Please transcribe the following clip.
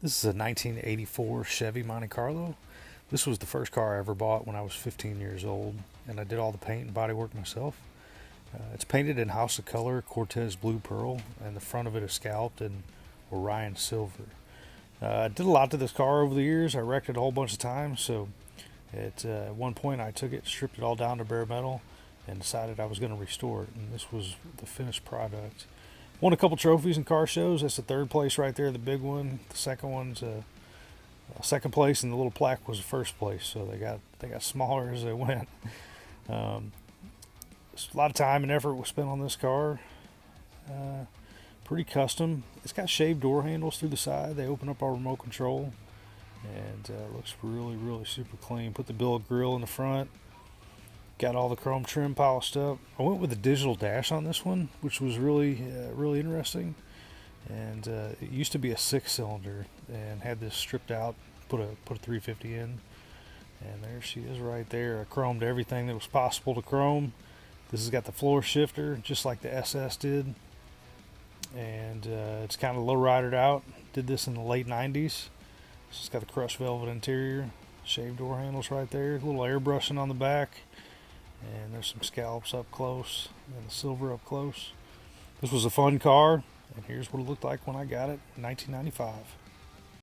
This is a 1984 Chevy Monte Carlo. This was the first car I ever bought when I was 15 years old, and I did all the paint and body work myself. It's painted in House of Color Cortez Blue Pearl, and the front of it is scalped in Orion Silver. I did a lot to this car over the years. I wrecked it a whole bunch of times, so at one point I took it, stripped it all down to bare metal, and decided I was going to restore it, and this was the finished product. Won a couple trophies in car shows. That's the third place right there, the big one. The second one's second place, and the little plaque was the first place. So they got smaller as they went. Um, a lot of time and effort was spent on this car. Pretty custom. It's got shaved door handles through the side. They open up our remote control, and looks really super clean. Put the billet grill in the front. Got all the chrome trim polished up. I went with a digital dash on this one, which was really interesting. And it used to be a 6-cylinder, and had this stripped out, put a 350 in, and there she is right there. I chromed everything that was possible to chrome. This has got the floor shifter, just like the SS did, and it's kind of low-ridered out. Did this in the late 90s. So it's got the crushed velvet interior, shaved door handles right there, a little airbrushing on the back. And there's some scallops up close and the silver up close. This was a fun car, and here's what it looked like when I got it in 1995.